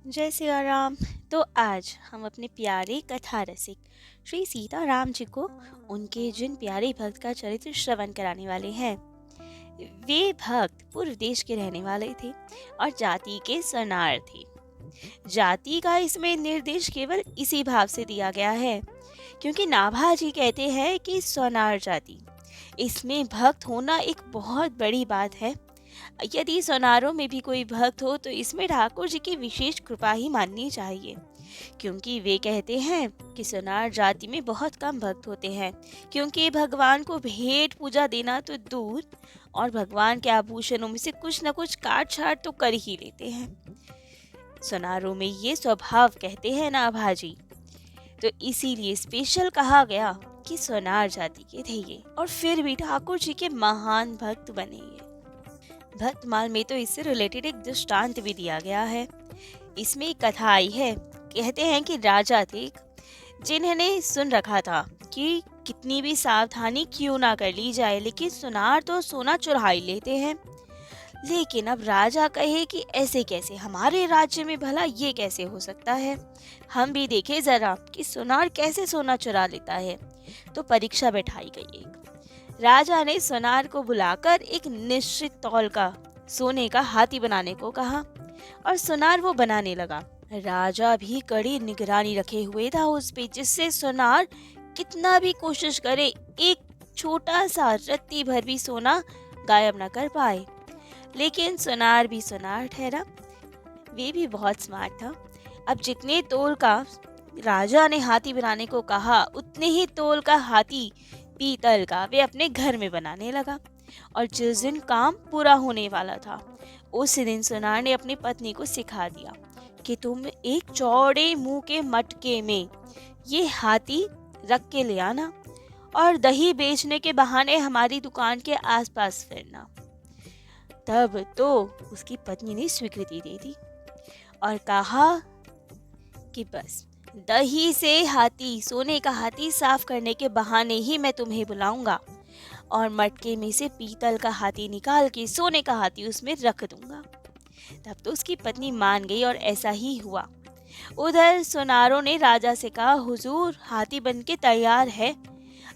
जय सिया राम। तो आज हम अपने प्यारे कथा रसिक श्री सीताराम जी को उनके जिन प्यारे भक्त का चरित्र श्रवण कराने वाले हैं। वे भक्त पूर्व देश के रहने वाले थे और जाति के सरनार थे। जाति का इसमें निर्देश केवल इसी भाव से दिया गया है क्योंकि नाभा जी कहते हैं कि सोनार जाति, इसमें भक्त होना एक बहुत बड़ी बात है। यदि सोनारों में भी कोई भक्त हो तो इसमें ठाकुर जी की विशेष कृपा ही माननी चाहिए, क्योंकि वे कहते हैं कि सोनार जाति में बहुत कम भक्त होते हैं, क्योंकि भगवान को भेंट पूजा देना तो दूर और भगवान के आभूषणों में से कुछ न कुछ काट छाट तो कर ही लेते हैं। सोनारों में ये स्वभाव कहते हैं ना भाजी, तो इसीलिए स्पेशल कहा गया कि सोनार जाति के थे ये, और फिर भी ठाकुर जी के महान भक्त बने ये। भक्तमाल में तो इससे रिलेटेड एक दृष्टांत भी दिया गया है। इसमें एक कथा आई है। कहते हैं कि राजा थे जिन्होंने सुन रखा था कि कितनी भी सावधानी क्यों ना कर ली जाए, लेकिन सुनार तो सोना चुरा ही लेते हैं। लेकिन अब राजा कहे कि ऐसे कैसे, हमारे राज्य में भला ये कैसे हो सकता है, हम भी देखें जरा कि सुनार कैसे सोना चुरा लेता है। तो परीक्षा बैठाई गई। एक राजा ने सुनार को बुलाकर एक निश्चित तौल का सोने का हाथी बनाने को कहा और सुनार वो बनाने लगा। राजा भी कड़ी निगरानी रखे हुए था उस पे, जिससे सुनार कितना भी कोशिश करे एक छोटा सा रत्ती भर भी सोना गायब न कर पाए। लेकिन सुनार भी सुनार ठहरा, वे भी बहुत स्मार्ट था। अब जितने तोल का राजा ने हाथी बनाने को कहा, उतने ही तोल का हाथी पीतल का वे अपने घर में बनाने लगा। और जिस दिन काम पूरा होने वाला था, उस दिन सुनार ने अपनी पत्नी को सिखा दिया कि तुम एक चौड़े मुंह के मटके में ये हाथी रख के ले आना और दही बेचने के बहाने हमारी दुकान के आसपास फिरना। तब तो उसकी पत्नी ने स्वीकृति दे दी और कहा कि बस दही से हाथी, सोने का हाथी साफ करने के बहाने ही मैं तुम्हें बुलाऊंगा और मटके में से पीतल का हाथी निकाल के सोने का हाथी उसमें रख दूंगा। तब तो उसकी पत्नी मान गई और ऐसा ही हुआ। उधर सोनारों ने राजा से कहा, हुजूर हाथी बन के तैयार है,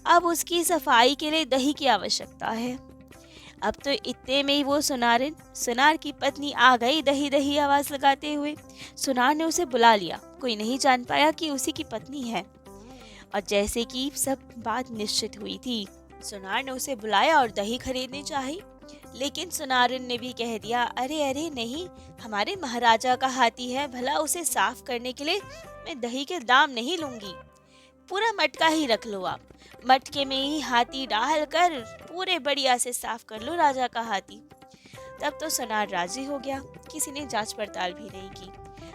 अब उसकी सफाई के लिए दही की आवश्यकता है। अब तो इतने में ही वो सुनार की पत्नी आ गई दही दही आवाज लगाते हुए। सुनार ने उसे बुला लिया, कोई नहीं जान पाया कि उसी की पत्नी है। और जैसे कि सब बात निश्चित हुई थी, सुनार ने उसे बुलाया और दही खरीदनी चाहिए। लेकिन सुनारिन ने भी कह दिया, अरे अरे नहीं, हमारे महाराजा का हाथी है, भला उसे साफ करने के लिए मैं दही के दाम नहीं लूंगी, पूरा मटका ही रख लो आप, मटके में ही हाथी डाल कर पूरे बढ़िया से साफ कर लो राजा का हाथी। तब तो सुनार राजी हो गया, किसी ने जांच पड़ताल भी नहीं की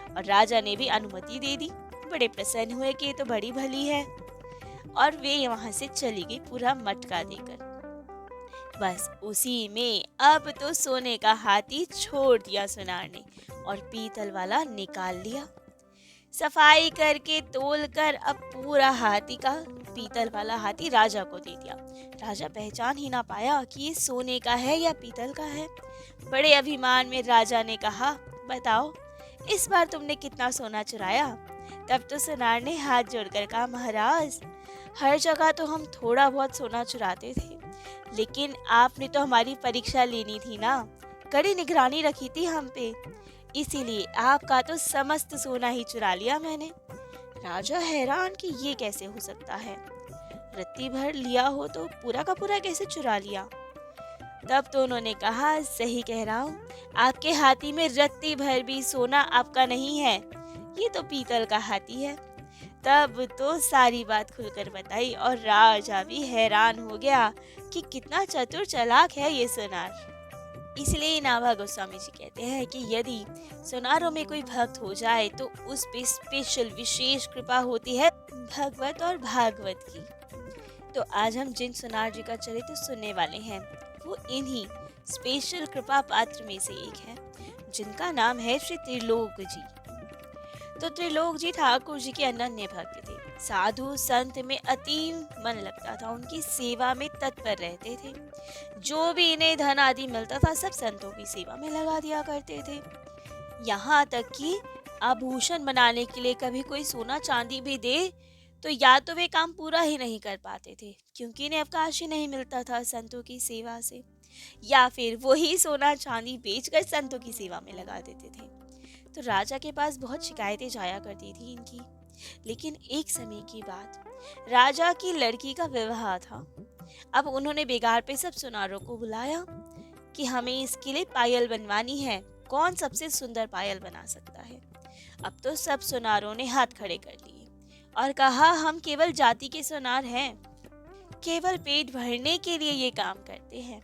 और राजा ने भी अनुमति दे दी। बड़े प्रसन्न हुए कि ये तो बड़ी भली है, और वे वहां से चली गई पूरा मटका देकर। बस उसी में अब तो सोने का हाथी छोड़ दिया सुनार ने और पीतल वाला निकाल लिया। सफाई करके तोल कर अब पूरा हाथी का, पीतल वाला हाथी राजा को दे दिया। राजा पहचान ही ना पाया कि ये सोने का है या पीतल का है। बड़े अभिमान में राजा ने कहा, बताओ इस बार तुमने कितना सोना चुराया। तब तो सुनार ने हाथ जोड़कर कहा, महाराज हर जगह तो हम थोड़ा बहुत सोना चुराते थे, लेकिन आपने तो हमारी परीक्षा लेनी थी ना, कड़ी निगरानी रखी थी हम पे, इसीलिए आपका तो समस्त सोना ही चुरा लिया मैंने। राजा हैरान कि ये कैसे हो सकता है, रत्ती भर लिया हो तो पूरा का पूरा कैसे चुरा लिया। तब तो उन्होंने कहा, सही कह रहा हूँ, आपके हाथी में रत्ती भर भी सोना आपका नहीं है, ये तो पीतल का हाथी है। तब तो सारी बात खुलकर बताई और राजा भी हैरान हो गया कि कितना चतुर चालाक है ये सुनार। इसलिए नाभा गोस्वामी जी कहते हैं कि यदि सुनारों में कोई भक्त हो जाए तो उस पे स्पेशल विशेष कृपा होती है भगवत और भागवत की। तो आज हम जिन सुनार जी का चरित्र सुनने वाले हैं वो इन्हीं स्पेशल कृपा पात्र में से एक है, जिनका नाम है श्री त्रिलोक जी। तो त्रिलोक जी ठाकुर जी के अनन्य भक्त थे, साधु संत में अति मन लगता था, उनकी सेवा में तत्पर रहते थे। जो भी इन्हें धन आदि मिलता था सब संतों की सेवा में लगा दिया करते थे। यहाँ तक कि आभूषण बनाने के लिए कभी कोई सोना चांदी भी दे तो या तो वे काम पूरा ही नहीं कर पाते थे, क्योंकि इन्हें अवकाश ही नहीं मिलता था संतों की सेवा से, या फिर वही सोना चांदी बेचकर संतों की सेवा में लगा देते थे। तो राजा के पास बहुत शिकायतें जाया करती थी इनकी। लेकिन एक समय की बात, राजा की लड़की का विवाह था। अब उन्होंने बेगार पे सब सुनारों को बुलाया कि हमें इसके लिए पायल बनवानी है, कौन सबसे सुंदर पायल बना सकता है। अब तो सब सुनारों ने हाथ खड़े कर लिए और कहा, हम केवल जाति के सुनार हैं, केवल पेट भरने के लिए ये काम करते हैं।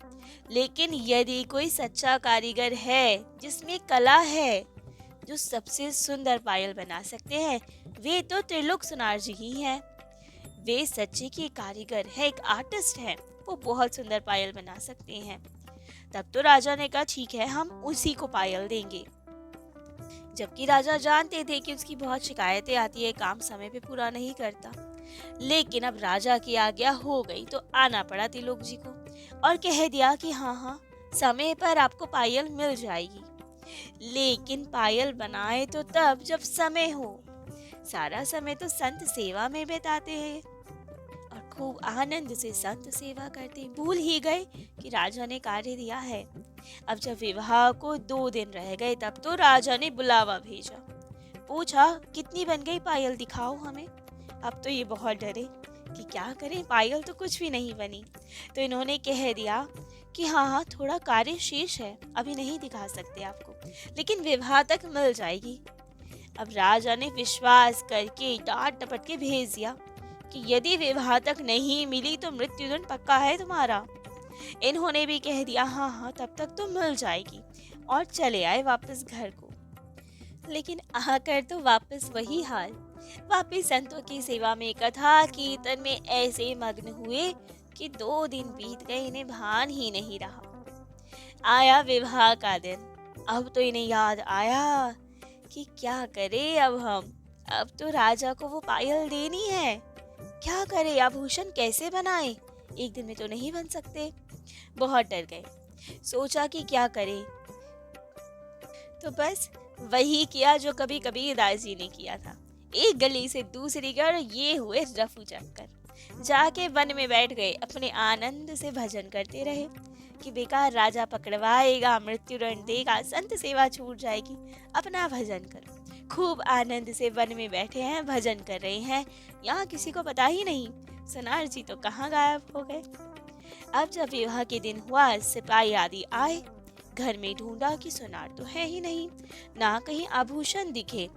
लेकिन यदि कोई सच्चा कारीगर है जिसमें कला है, जो सबसे सुंदर पायल बना सकते हैं, वे तो त्रिलोक सुनार जी ही हैं। वे सच्चे के कारीगर है, एक आर्टिस्ट है, वो बहुत सुंदर पायल बना सकते हैं। तब तो राजा ने कहा, ठीक है, हम उसी को पायल देंगे। जबकि राजा जानते थे कि उसकी बहुत शिकायतें आती है, काम समय पे पूरा नहीं करता। लेकिन अब राजा की आज्ञा हो गई तो आना पड़ा त्रिलोक जी को और कह दिया कि हाँ हाँ, समय पर आपको पायल मिल जाएगी। लेकिन पायल बनाए तो तब जब समय हो। सारा समय तो संत सेवा में बिताते हैं और खूब आनंद से संत सेवा करते, भूल ही गए कि राजा ने कार्य दिया है। अब जब विवाह को 2 दिन रह गए तब तो राजा ने बुलावा भेजा, पूछा, कितनी बन गई पायल, दिखाओ हमें। अब तो ये बहुत डरे कि क्या करें, पायल तो कुछ भी नहीं बनी। तो इन्होंने कह दिया कि हाँ हाँ, थोड़ा कार्य शेष है, अभी नहीं दिखा सकते आपको, लेकिन विवाह तक मिल जाएगी। अब राजा ने विश्वास करके डांट डपट के भेज दिया कि यदि विवाह तक नहीं मिली तो मृत्युदंड पक्का है तुम्हारा। इन्होंने भी कह दिया हाँ हाँ, तब तक तो मिल जाएगी, और चले आए वापस घर को। लेकिन आकर तो वापस वही हाल, वापस संतों की सेवा में, कथा कीर्तन में ऐसे मग्न हुए कि 2 दिन बीत गए, इन्हें भान ही नहीं रहा। आया विवाह का दिन। अब तो इन्हें याद आया कि क्या करें अब हम, अब तो राजा को वो पायल देनी है, क्या करें, आभूषण कैसे बनाए, एक दिन में तो नहीं बन सकते। बहुत डर गए, सोचा कि क्या करें। तो बस वही किया जो कभी कभी दास ने किया था, एक गली से दूसरी गली, ये हुए रफू चक्कर, जाके वन में बैठ गए, अपने आनंद से भजन करते रहे कि बेकार राजा पकड़वाएगा, मृत्युदंड देगा, संत सेवा छूट जाएगी, अपना भजन करो। खूब आनंद से वन में बैठे हैं, भजन कर रहे हैं, यहाँ किसी को पता ही नहीं सुनार जी तो कहाँ गायब हो गए। अब जब विवाह के दिन हुआ, सिपाही आदि आए, घर में ढूंढा कि सुनार तो है ही नहीं, ना कहीं आभूषण दिखे।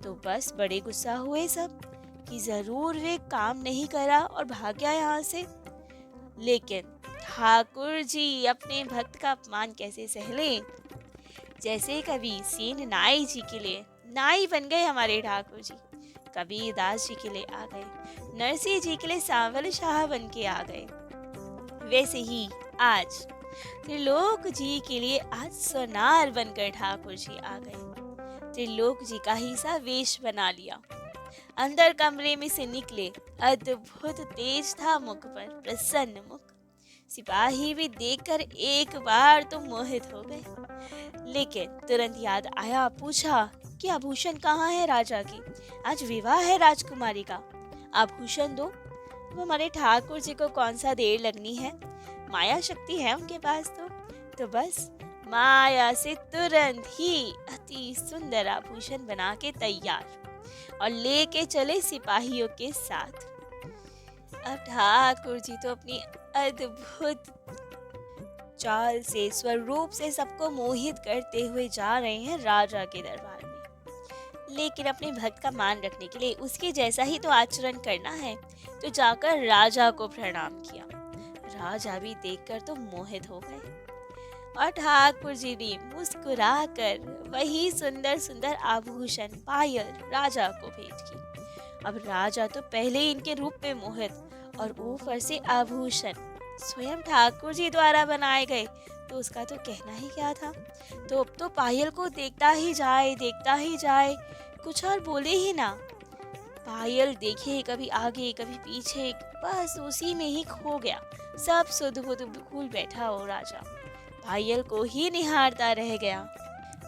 तो बस बड़े गुस्सा हुए सब कि जरूर वे काम नहीं करा और भाग गया यहाँ से। लेकिन ठाकुर जी अपने भक्त का अपमान कैसे सहले। जैसे कभी सीन नाई जी के लिए नाई बन गए हमारे ठाकुर जी, कबीर दास जी के लिए आ गए, नरसिंह जी के लिए सांवल शाह बन के आ गए, वैसे ही आज त्रिलोक जी के लिए आज सोनार बनकर ठाकुर जी आ गए। त्रिलोक जी का ही सा वेश बना लिया, अंदर कमरे में से निकले, अद्भुत तेज था मुख पर, प्रसन्न मुख। सिपाही भी देखकर एक बार तो मोहित हो गए। लेकिन तुरंत याद आया, पूछा कि आभूषण कहाँ है राजा की, आज विवाह है राजकुमारी का, आभूषण दो। अब हमारे ठाकुर जी को कौन सा देर लगनी है, माया शक्ति है उनके पास तो बस माया से तुरंत ही अति सुंदर आभूषण बना के तैयार और लेके चले सिपाहियों के साथ। अब ठाकुर जी तो अपनी अद्भुत चाल से, स्वरूप से सबको मोहित करते हुए जा रहे हैं राजा के दरबार में। लेकिन अपने भक्त का मान रखने के लिए उसके जैसा ही तो आचरण करना है, तो जाकर राजा को प्रणाम किया। राजा भी देखकर तो मोहित हो गए और ठाकुर जी ने मुस्कुराकर वही सुंदर सुंदर आभूषण पायल राजा को भेंट की। अब राजा तो पहले ही इनके रूप में मोहित, और ऊपर से आभूषण स्वयं ठाकुर जी द्वारा बनाए गए, तो उसका तो कहना ही क्या था। तो अब तो पायल को देखता ही जाए, कुछ और बोले ही ना। पायल देखे कभी आगे कभी पीछे, बस उसी में ही खो गया, सब सुध बुध भूल बैठा हो राजा, पायल को ही निहारता रह गया।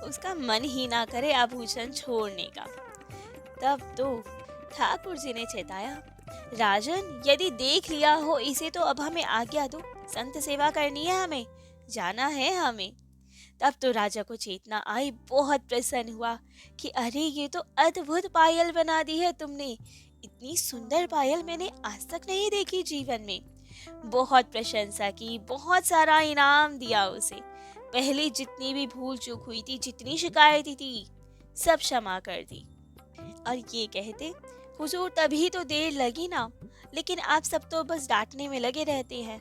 उसका मन ही ना करे आभूषण छोड़ने का। तब तो ठाकुर जी ने चेताया, राजन, यदि देख लिया हो इसे तो अब हमें आज्ञा दो, संत सेवा करनी है, हमें जाना है हमें। तब तो राजा को चेतना आई, बहुत प्रसन्न हुआ कि अरे ये तो अद्भुत पायल बना दी है तुमने, इतनी सुंदर पायल मैंने आज तक नहीं देखी जीवन में। बहुत प्रशंसा की, बहुत सारा इनाम दिया उसे। पहले जितनी भी भूल चूक हुई थी, जितनी शिकायतें थी, सब क्षमा कर दी। और ये कहते, हुजूर तभी तो देर लगी ना, लेकिन आप सब तो बस डांटने में लगे रहते हैं।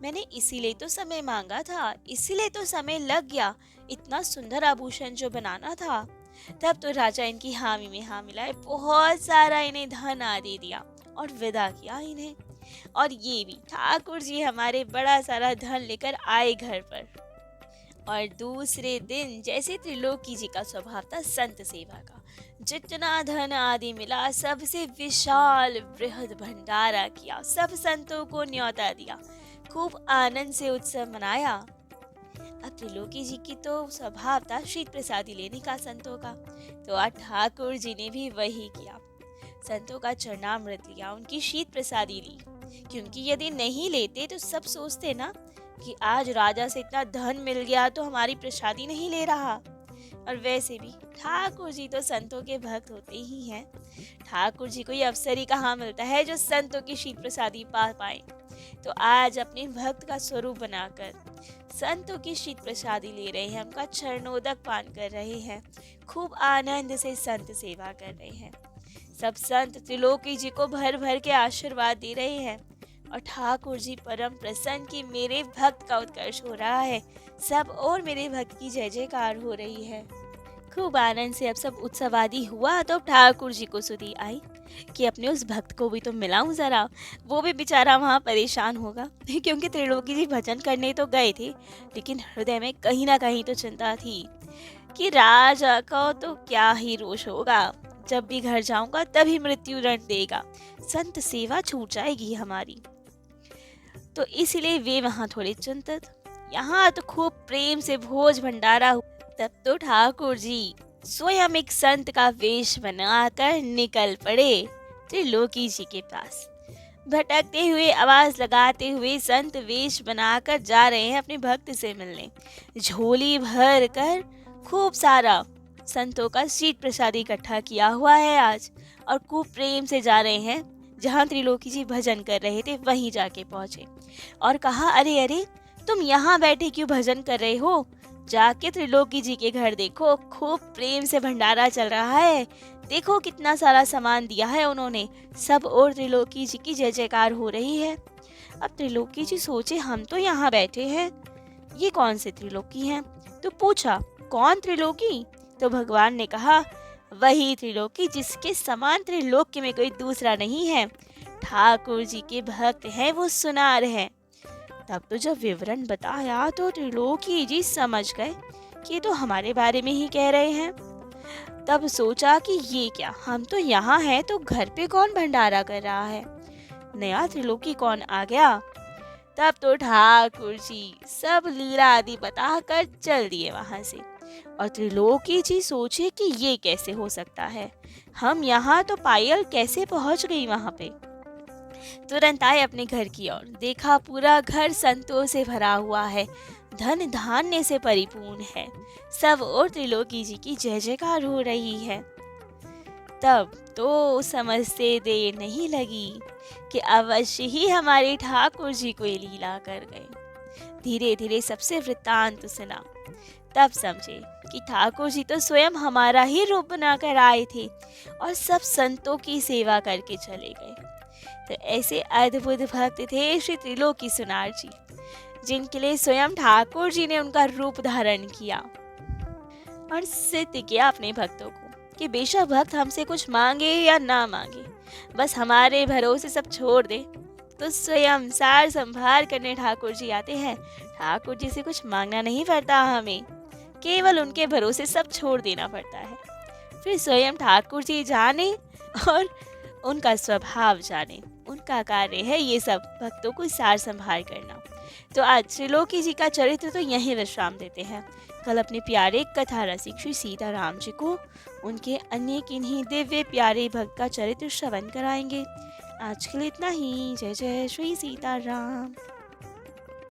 मैंने इसीलिए तो समय मांगा था, इसीलिए तो समय लग गया, इतना सुंदर आभूषण जो बनाना था। तब तो राजा इनकी हामी में हाँ मिलाए, बहुत सारा इन्हें धन आदि दिया और विदा किया इन्हें। और ये भी ठाकुर जी हमारे बड़ा सारा धन लेकर आए घर पर। और दूसरे दिन जैसे त्रिलोकी जी का स्वभाव था संत सेवा का, जितना धन आदि मिला सबसे विशाल बृहद भंडारा किया, सब संतों को न्योता दिया, खूब आनंद से उत्सव मनाया। अब त्रिलोकी जी की तो स्वभाव था शीत प्रसादी लेने का संतों का, तो आज ठाकुर जी ने भी वही किया, संतों का चरणामृत लिया, उनकी शीत प्रसादी ली, क्योंकि यदि नहीं लेते तो सब सोचते ना कि आज राजा से इतना धन मिल गया तो हमारी प्रसादी नहीं ले रहा। और वैसे भी ठाकुर जी तो संतों के भक्त होते ही हैं, ठाकुर जी को ये अवसर ही कहाँ मिलता है जो संतों की शीत प्रसादी पा पाए। तो आज अपने भक्त का स्वरूप बनाकर संतों की शीत प्रसादी ले रहे हैं, उनका चरणोदक पान कर रहे हैं, खूब आनंद से संत सेवा कर रहे हैं। सब संत त्रिलोकी जी को भर भर के आशीर्वाद दे रहे हैं और ठाकुर जी परम प्रसन्न कि मेरे भक्त का उत्कर्ष हो रहा है, सब और मेरे भक्त की जय जयकार हो रही है। खूब आनंद से अब सब उत्सवादी हुआ तो ठाकुर जी को सुधी आई कि अपने उस भक्त को भी तो मिलाऊं जरा, वो भी बेचारा वहाँ परेशान होगा, क्योंकि त्रिलोकी जी भजन करने तो गए थे, लेकिन हृदय में कहीं ना कहीं तो चिंता थी कि राजा का तो क्या ही रोष होगा, जब भी घर जाऊंगा तभी मृत्यु दंड देगा, संत सेवा छूट जाएगी हमारी। तो इसलिए वे वहाँ थोड़े चिंतित। यहाँ तो खूब प्रेम से भोज भंडारा हुआ। तब तो ठाकुर जी स्वयं एक संत का वेश बनाकर निकल पड़े त्रिलोकी जी के पास। भटकते हुए, आवाज लगाते हुए संत वेश बनाकर जा रहे हैं अपने भक्त से मिलने। झोली भर कर खूब सारा संतों का शीत प्रसाद इकट्ठा किया हुआ है आज, और खूब प्रेम से जा रहे हैं जहाँ त्रिलोकी जी भजन कर रहे थे वहीं जाके पहुंचे और कहा, अरे अरे तुम यहाँ बैठे क्यों भजन कर रहे हो, जाके त्रिलोकी जी के घर देखो, खूब प्रेम से भंडारा चल रहा है, देखो कितना सारा सामान दिया है उन्होंने, सब और त्रिलोकी जी की जय जयकार हो रही है। अब त्रिलोकी जी सोचे, हम तो यहाँ बैठे हैं, ये कौन से त्रिलोकी हैं? तो पूछा, कौन त्रिलोकी? तो भगवान ने कहा, वही त्रिलोकी जिसके समान त्रिलोकी में कोई दूसरा नहीं है, ठाकुर जी के भक्त हैं, वो सुनार हैं। तब तो जब विवरण बताया तो त्रिलोकी जी समझ गए कि ये तो हमारे बारे में ही कह रहे हैं। तब सोचा कि ये क्या, हम तो यहाँ हैं तो घर पे कौन भंडारा कर रहा है, नया त्रिलोकी कौन आ गया। तब तो ठाकुर जी सब लीला आदि बताकर चल दिए वहां से, और त्रिलोकी जी सोचे कि ये कैसे हो सकता है, हम यहाँ तो पायल कैसे पहुंच गई वहां पे। तुरंत आए अपने घर की ओर, देखा पूरा घर संतों से भरा हुआ है, धन धान्य से परिपूर्ण है, सब और त्रिलोकी जी की जय जयकार हो रही है। तब तो समझते देर नहीं लगी कि अवश्य ही हमारे ठाकुर जी को ये लीला कर गए। धीरे धीरे सबसे वृत्तांत सुना, तब समझे कि ठाकुर जी तो स्वयं हमारा ही रूप बनाकर आए थे और सब संतों की सेवा करके चले गए। तो ऐसे अद्भुत भक्त थे श्री त्रिलोकी सुनार जी, जिनके लिए स्वयं ठाकुर जी ने उनका रूप धारण किया और सिद्ध किया अपने भक्तों को कि बेशक भक्त हमसे कुछ मांगे या ना मांगे, बस हमारे भरोसे सब छोड़ दे तो स्वयं सार संभार करने ठाकुर जी आते हैं। ठाकुर जी से कुछ मांगना नहीं पड़ता, हमें केवल उनके भरोसे सब छोड़ देना पड़ता है। फिर स्वयं ठाकुर जी जाने और उनका स्वभाव जाने, उनका कार्य है ये सब भक्तों को सार संभार करना। तो आज त्रिलोकी जी का चरित्र तो यहीं विश्राम देते हैं। कल अपने प्यारे कथा रसिक श्री सीताराम जी को उनके अन्य किन्हीं दिव्य प्यारे भक्त का चरित्र श्रवण कराएंगे। आज के लिए इतना ही। जय जय श्री सीताराम।